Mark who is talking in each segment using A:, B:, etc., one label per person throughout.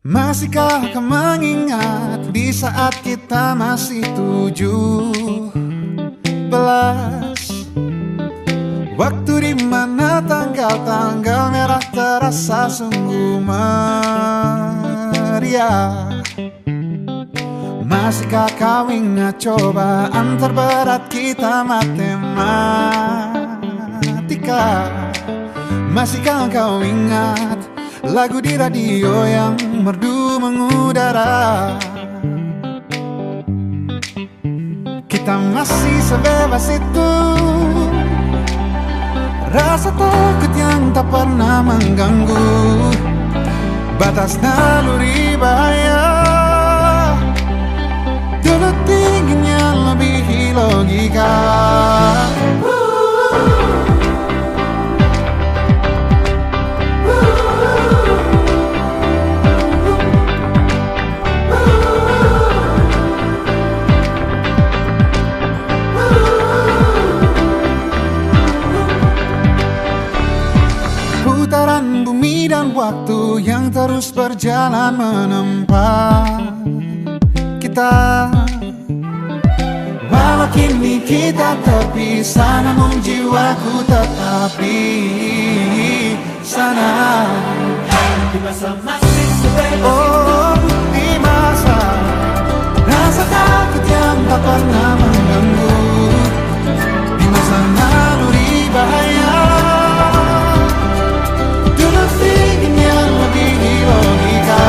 A: Masihkah kau mengingat di saat kita masih 17? Waktu di mana tanggal-tanggal merah terasa sungguh meriah. Masihkah kau ingat cobaan terberat kita matematika? Masihkah kau ingat lagu di radio yang merdu mengudara? Kita masih sebebas itu, rasa takut yang tak pernah mengganggu batas naluri bahaya. Dulu tingginya lebihi logika. Putaran bumi dan waktu yang terus berjalan menempa kita. Walau kini kita terpisah, namun jiwaku tetap di sana.
B: Di masa masih sebebas
A: Oh, di masa rasa takut yang tak pernah mengganggu, di masa naluri bahaya. Dulu tingginya lebihi logika.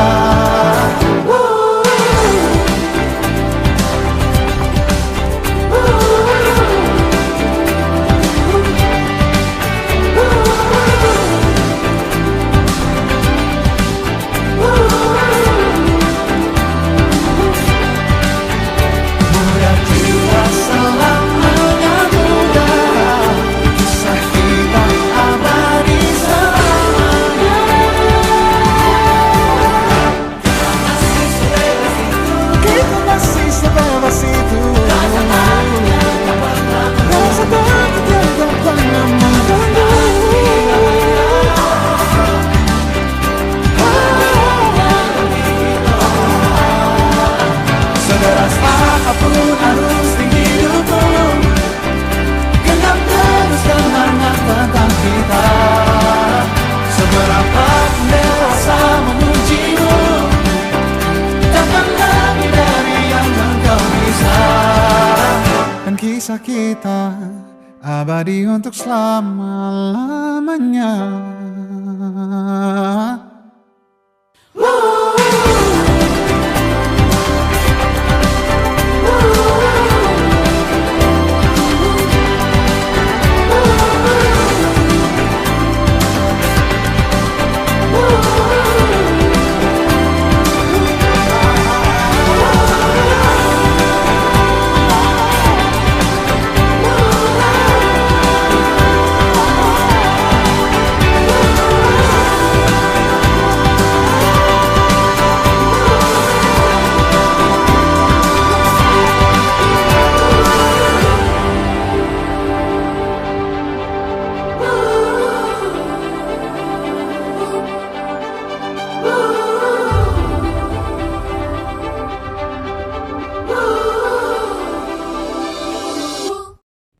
A: Kisah kita abadi untuk selama-lamanya.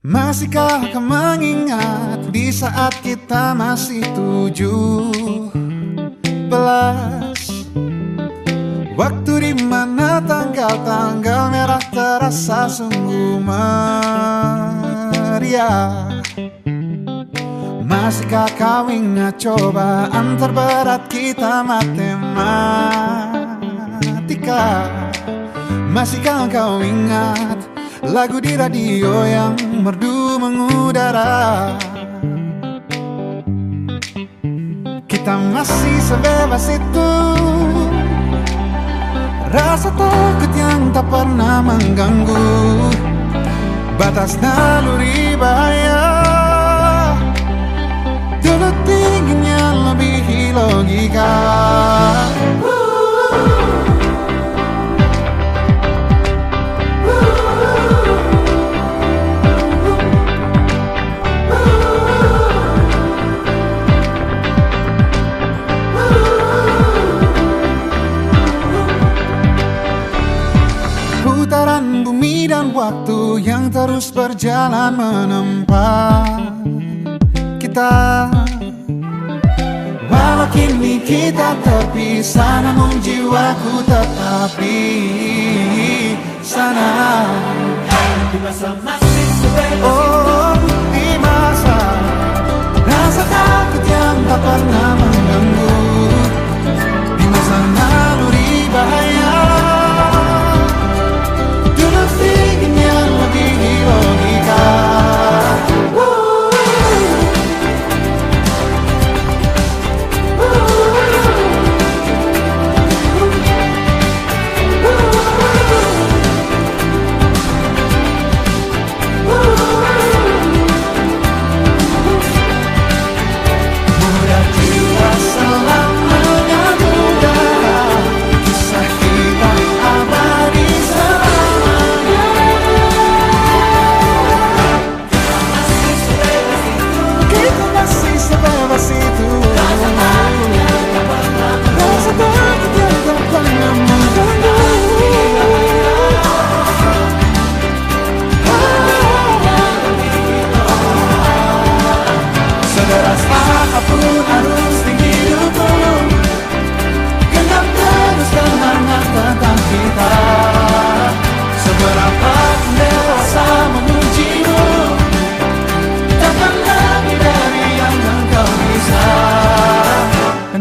A: Masihkah kau mengingat di saat kita masih 17? Waktu di mana tanggal-tanggal merah terasa sungguh meriah. Masihkah kau ingat cobaan terberat kita matematika? Masihkah kau ingat lagu di radio yang merdu mengudara? Kita masih sebebas itu, rasa takut yang tak pernah mengganggu batas naluri bahaya. Dulu tingginya lebihi logika. terus berjalan menempa kita. Walau kini kita terpisah, namun jiwaku tetap di sana.
B: Di masa masih sebebas
A: Oh, di masa rasa takut yang tak pernah mengganggu, di masa naluri bahaya, dulu ingin yang lebih logika.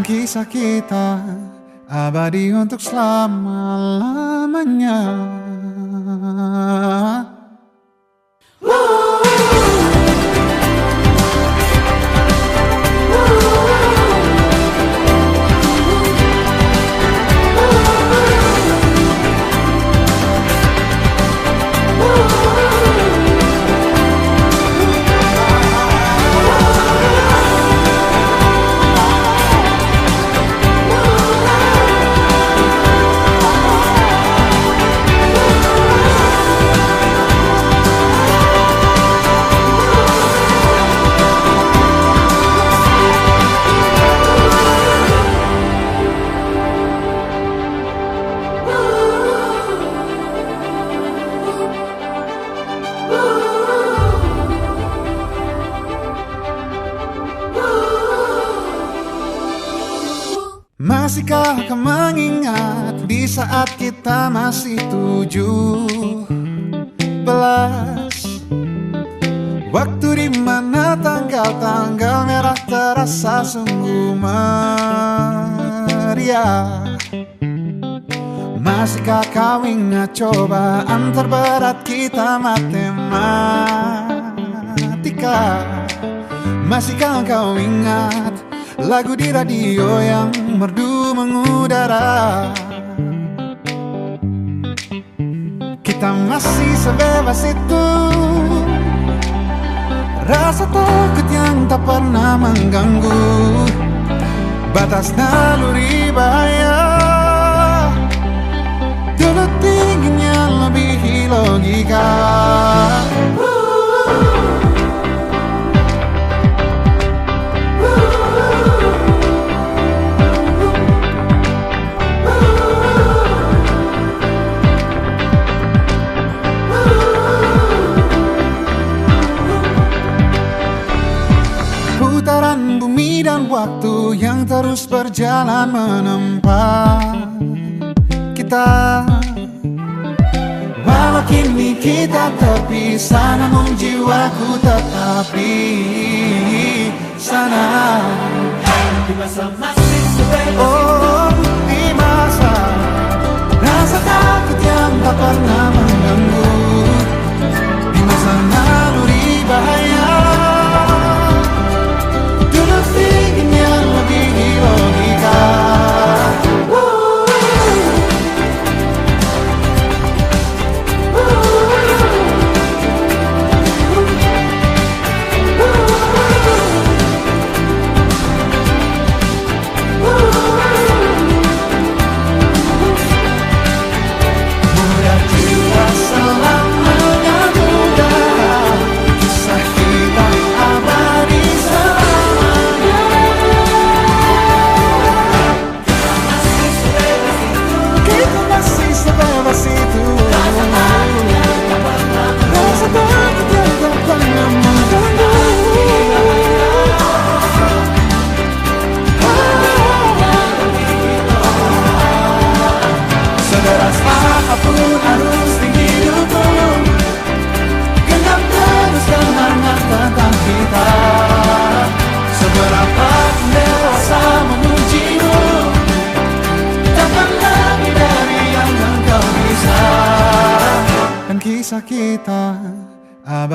A: Kisah kita abadi untuk selama-lamanya. Masihkah kau mengingat di saat kita masih 17? Waktu di mana tanggal-tanggal merah terasa sungguh meriah. Masihkah kau ingat cobaan terberat kita matematika? Masihkah kau ingat lagu di radio yang merdu mengudara? Kita masih sebebas itu, rasa takut yang tak pernah mengganggu, batas naluri bahaya, dulu tingginya lebih logika. Putaran bumi dan waktu yang terus berjalan menempa kita. Walau kini kita terpisah, namun jiwaku tetap di sana.
B: di masa masih sebebas
A: Oh, di masa rasa takut yang tak pernah mengganggu, di masa naluri bahaya, dulu ingin yang lebih logika.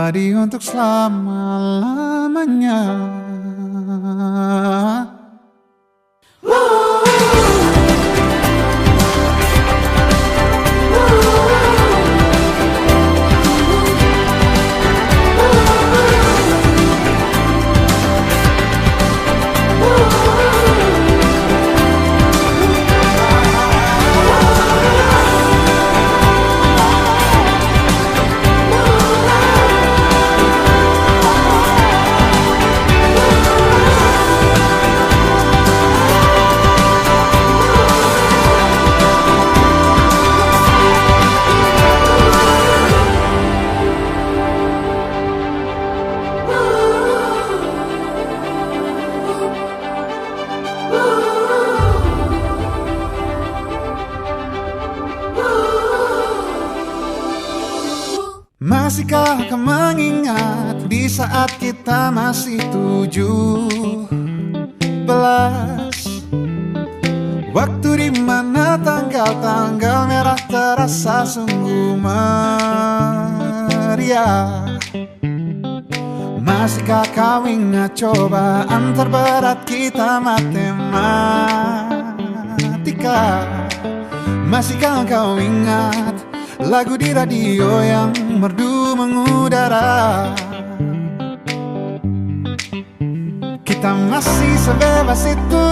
A: abadi untuk selama-lamanya. Masihkah kau mengingat di saat kita masih 17? Waktu di mana tanggal-tanggal merah terasa sungguh meriah. Masihkah kau ingat cobaan terberat kita matematika? Masihkah kau ingat lagu di radio yang merdu mengudara? Kita masih sebebas itu,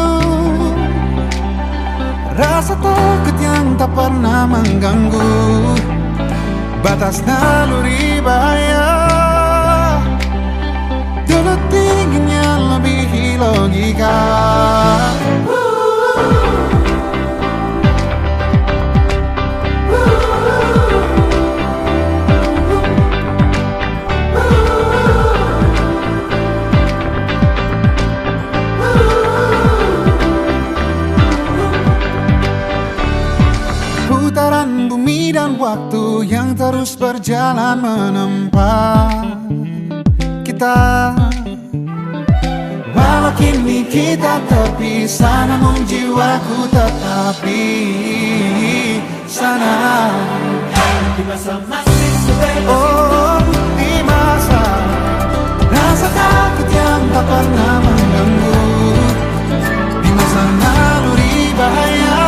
A: rasa takut yang tak pernah mengganggu batas naluri bahaya. Dulu tingginya lebih logika. Putaran bumi dan waktu yang terus berjalan menempa kita. Walau kini kita terpisah, namun jiwaku tetap di sana.
B: Di masa masih sebebas
A: Oh, di masa rasa takut yang tak pernah mengganggu, di masa naluri bahaya.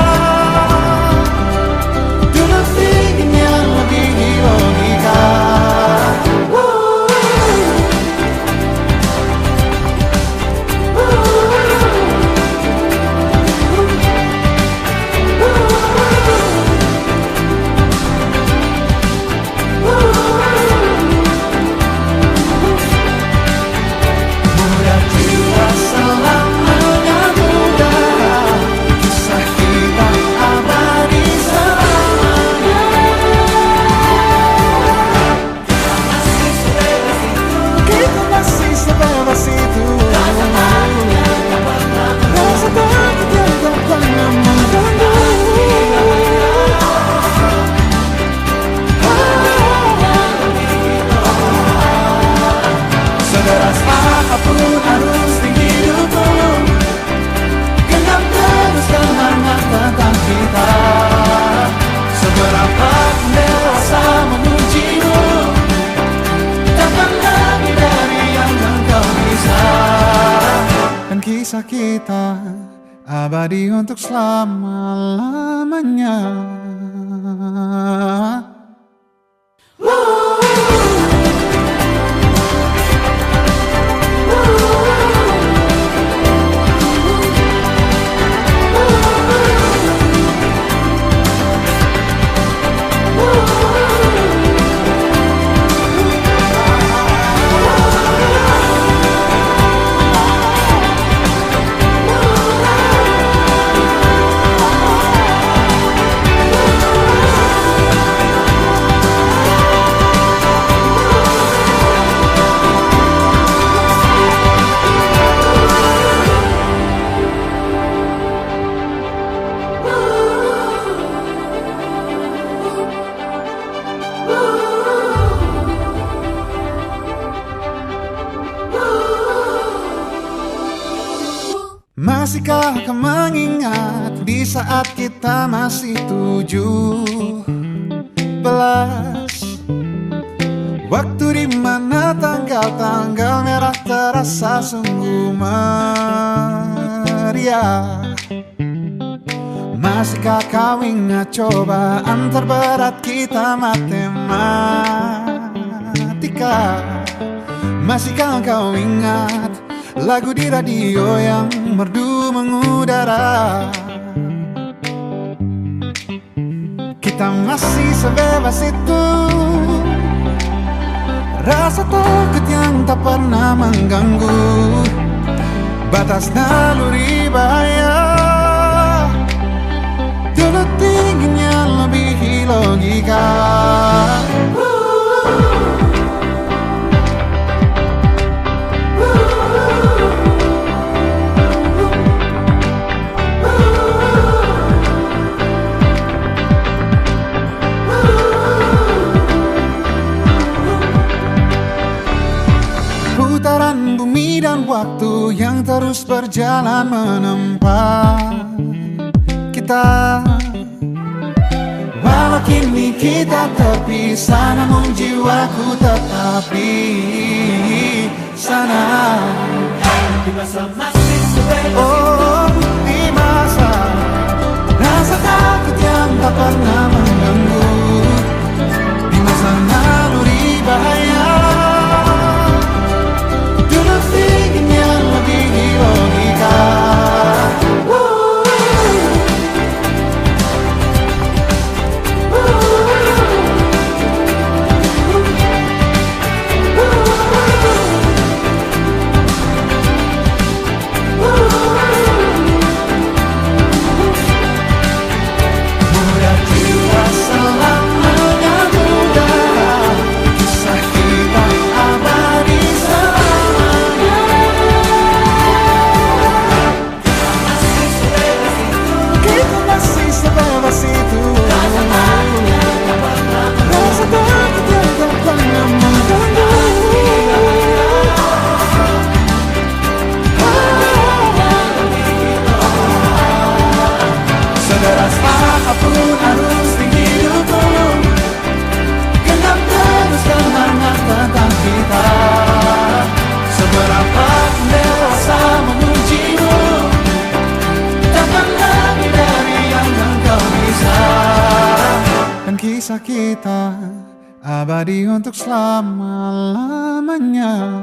A: Kisah kita abadi untuk selama-lamanya. Masihkah kau mengingat di saat kita masih 17? Waktu di mana mana tanggal-tanggal merah terasa sungguh meriah. Masihkah kau ingat cobaan terberat kita matematika? Masihkah kau ingat lagu di radio yang merdu mengudara? Kita masih sebebas itu, rasa takut yang tak pernah mengganggu batas naluri bahaya. Dulu tingginya lebihi logika. Putaran bumi dan waktu yang terus berjalan menempa kita. Walau kini kita terpisah, namun jiwaku tetap di sana.
B: Di masa masih sebebas
A: Oh, di masa rasa takut yang tak pernah mengganggu, di masa naluri bahaya. Dulu tingginya lebihi logika. Apapun arus di hidupku, genap terus semangat tentang kita. Seberapa pun dewasa memujimu, takkan lagi dari yang engkau bisa. Dan kisah kita abadi untuk selama-lamanya.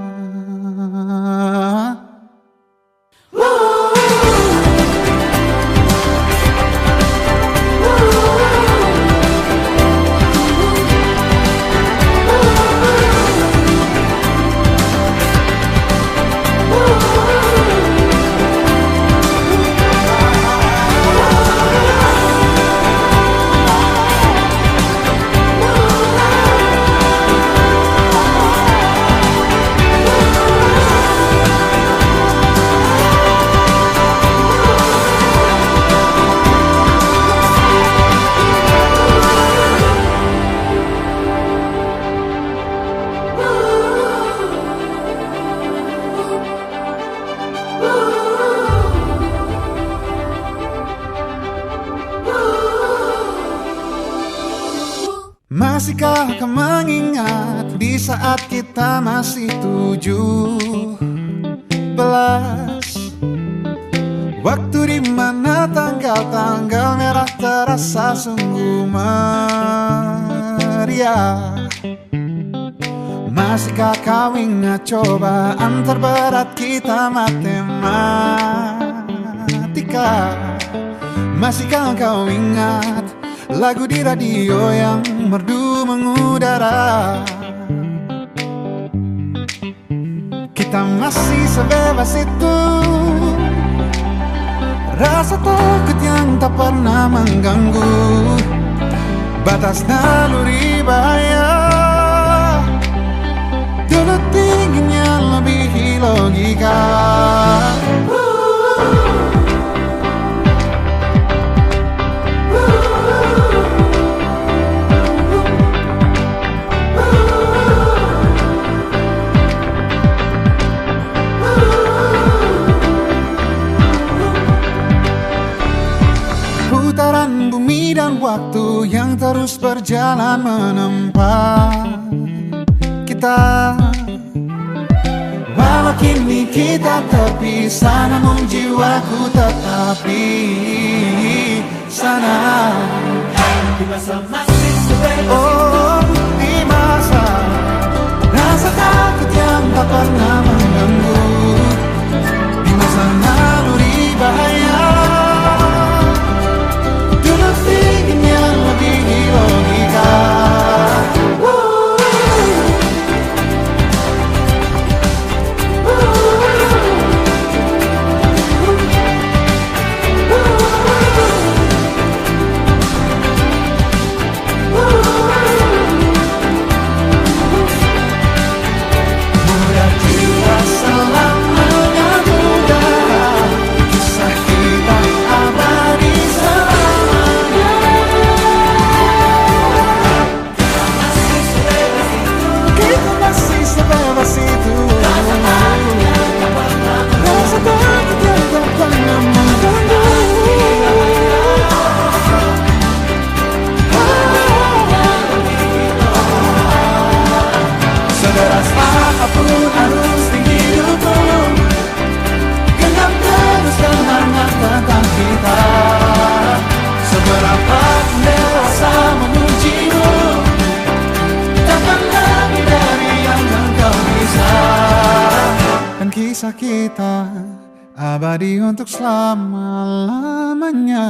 A: Masihkah kau mengingat di saat kita masih 17? Waktu di mana tanggal-tanggal merah terasa sungguh meriah. Masihkah kau ingat cobaan terberat kita matematika? Masihkah kau ingat lagu di radio yang merdu mengudara? Kita masih sebebas itu, rasa takut yang tak pernah mengganggu batas naluri bahaya. Dulu tingginya lebihi logika. Putaran bumi dan waktu yang terus berjalan menempa kita. Walau kini kita terpisah, namun jiwaku tetap di sana.
B: Di masa masih sebebas
A: Oh, di masa rasa takut yang tak pernah mengganggu, di masa naluri bahaya, duduk dingin yang melebihi logika. Mudah jiwa selamanya mudah, kisah kita abadi selamanya.
B: masih sebebas itu.
A: Kita masih sebebas itu.
B: Rasa takut yang tak pernah
A: Rasa takut yang tak pernah mengganggu. Sederas apapun arus di hidupmu, genggam terus kenangan tentang kita. Seberapa pun dewasa memujimu, takkan lebih dari yang engkau bisa. Dan kisah kita abadi untuk selama-lamanya.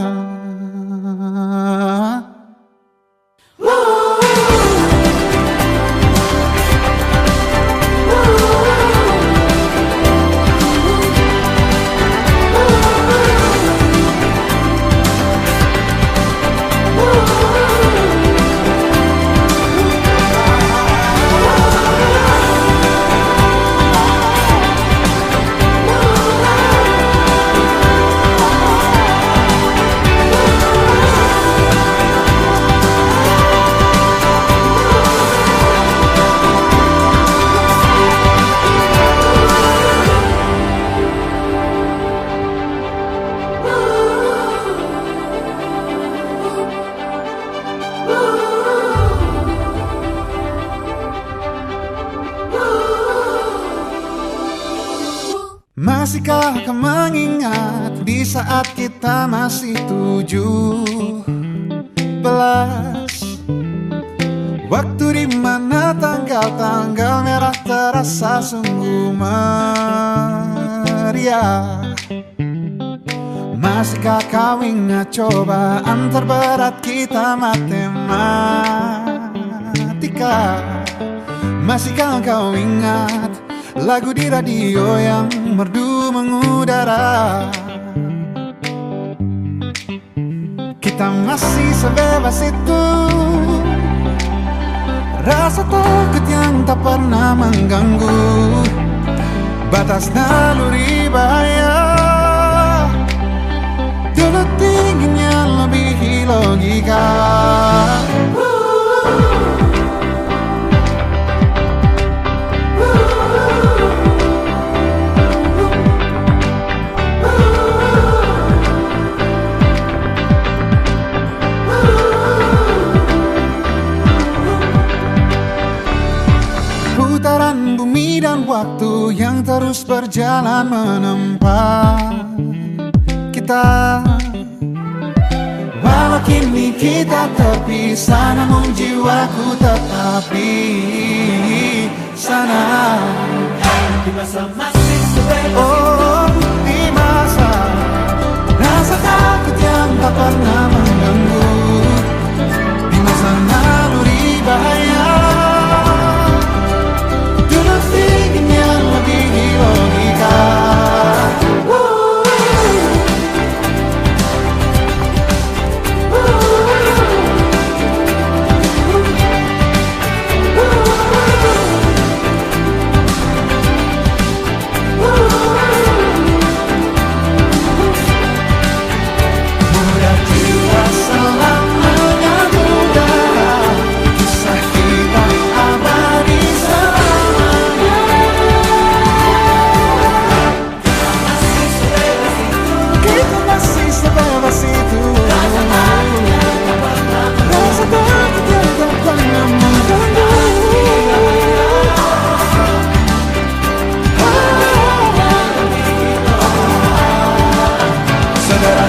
A: Masihkah kau mengingat di saat kita masih 17? Waktu di mana tanggal-tanggal merah terasa sungguh meriah. Masihkah kau ingat cobaan terberat kita matematika? Masihkah kau ingat lagu di radio yang merdu mengudara? Kita masih sebebas itu. Rasa takut yang tak pernah mengganggu, batas naluri bahaya, dulu tingginya lebihi logika. Putaran bumi dan waktu yang terus berjalan menempa kita. Walau kini kita terpisah, namun jiwaku tetap di sana.
B: di masa masih sebebas
A: Oh, di masa rasa takut yang tak pernah mengganggu, di masa naluri bahaya, duduk dingin yang melebihi logika.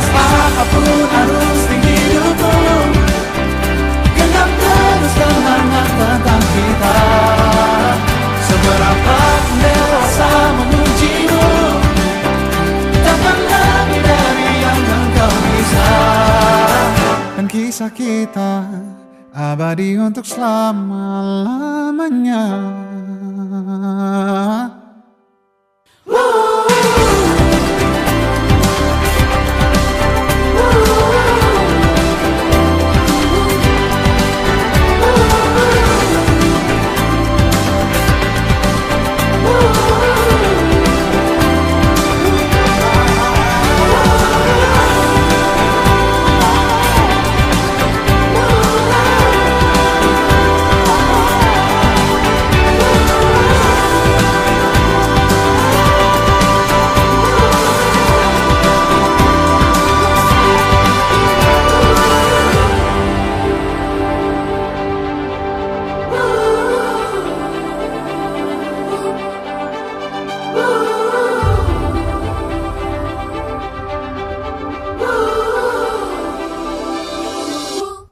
A: Sederas apapun arus di hidupku, genap terus kenangan tentang kita. Seberapa pun dewasa memujimu, takkan lebih dari yang engkau bisa. Dan kisah kita abadi untuk selama-lamanya.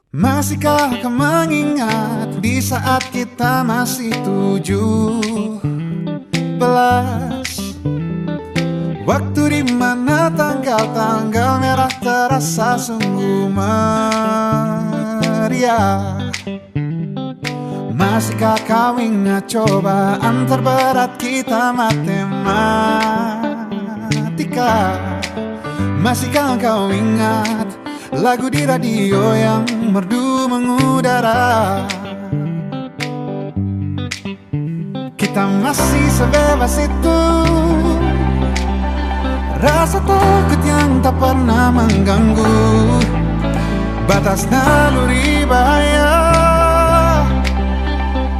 A: Masihkah kau mengingat di saat kita masih 17? Waktu di mana tanggal-tanggal merah terasa sungguh meriah. Masihkah kau ingat cobaan terberat kita matematika? Masihkah kau ingat lagu di radio yang merdu mengudara? Kita masih sebebas itu, rasa takut yang tak pernah mengganggu batas naluri bahaya.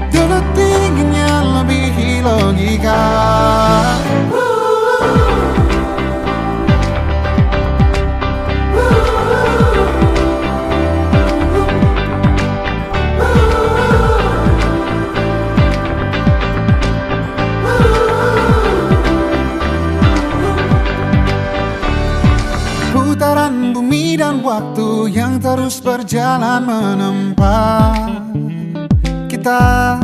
A: Dulu tingginya lebih logika. Putaran bumi dan waktu yang terus berjalan menempa kita.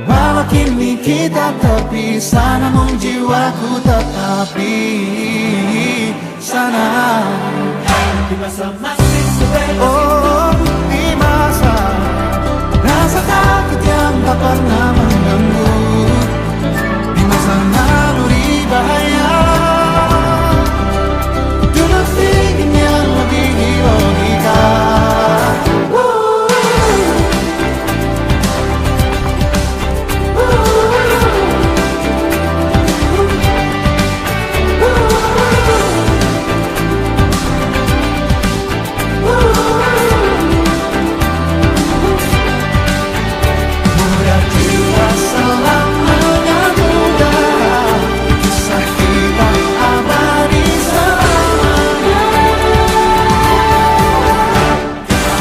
A: Walau kini kita terpisah, namun jiwaku tetap di sana.
B: Di masa masih sebebas
A: Oh, di masa rasa takut yang tak pernah mengganggu, di masa naluri bahaya. Dulu tingginya lebih logika. Mudah jiwa selamanya muda, kisah kita abadi selamanya.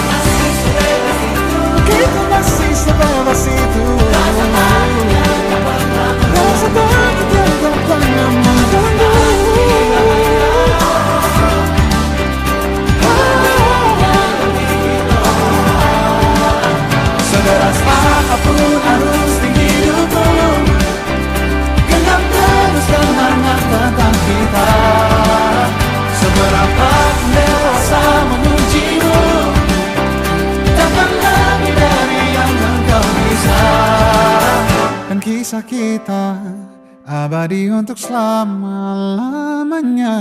B: masih sebebas itu.
A: Kita masih sebebas itu. Rasa takut yang tak pernah mengganggu. Sederas apapun arus di hidupku, genap terus kenangan tentang kita. Seberapa pun dewasa memujimu, takkan lebih dari yang engkau bisa. Dan kisah kita abadi untuk selama-lamanya.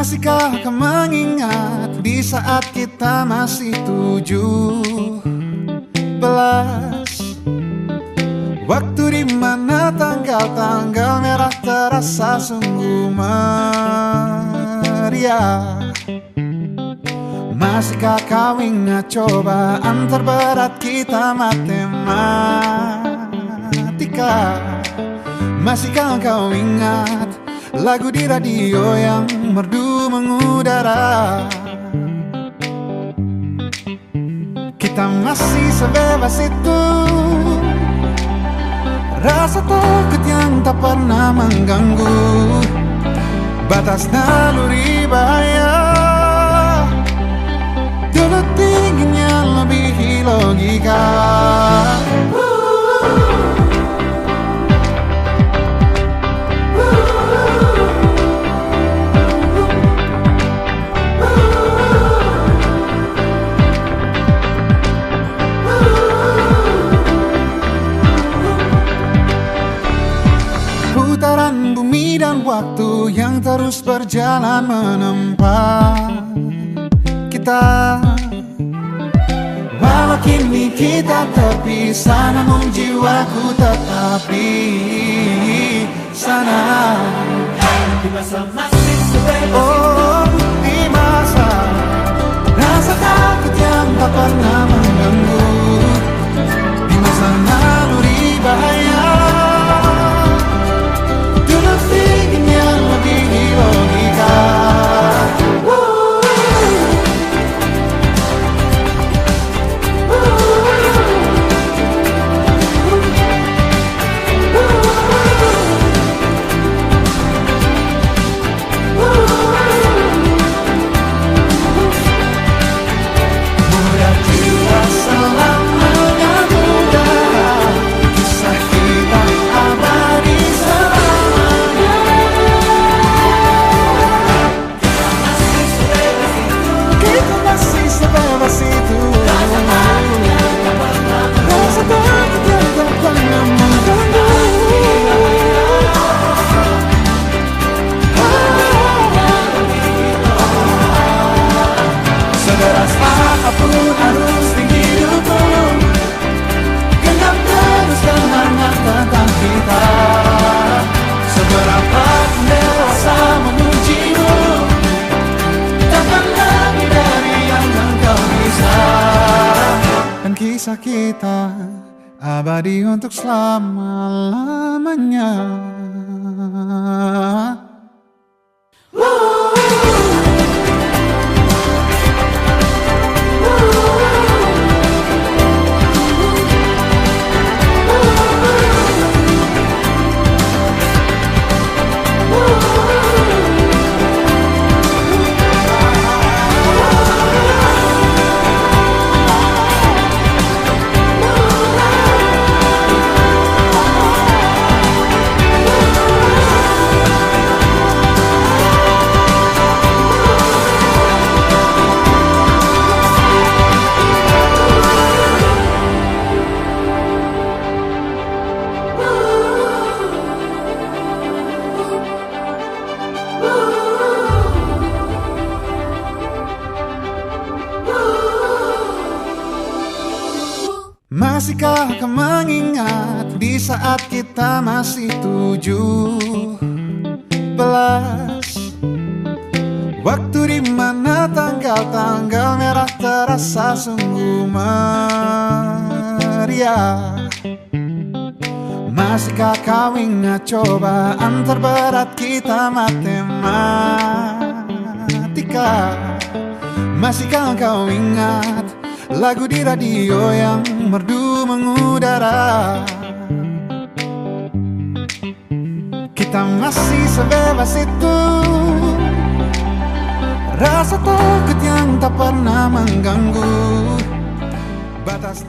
A: Masihkah kau mengingat di saat kita masih 17? Waktu di mana tanggal-tanggal merah terasa sungguh meriah. Masihkah kau ingat cobaan terberat kita matematika? Masihkah kau ingat lagu di radio yang merdu mengudara? Kita masih sebebas itu, rasa takut yang tak pernah mengganggu batas naluri bahaya. Dulu tingginya lebih logika. Putaran bumi dan waktu yang terus berjalan menempa kita. Walau kini kita terpisah, namun jiwaku tetap di sana.
B: Di masa masih sebebas itu.
A: Oh, di masa rasa takut yang tak pernah mengganggu, di masa naluri bahaya. Dulu tingginya lebih logika. Apapun harus di hidupku, genap teruskan hangat tentang kita. Seberapa dewasa memujimu, takkan lebih dari yang engkau bisa. Dan kisah kita abadi untuk selama-lamanya. Masihkah kau mengingat di saat kita masih 17? Waktu di mana tanggal-tanggal merah terasa sungguh meriah. Masihkah kau ingat cobaan terberat kita matematika? Masihkah kau ingat lagu di radio yang merdu mengudara? Kita masih sebebas itu, rasa takut yang tak pernah mengganggu batas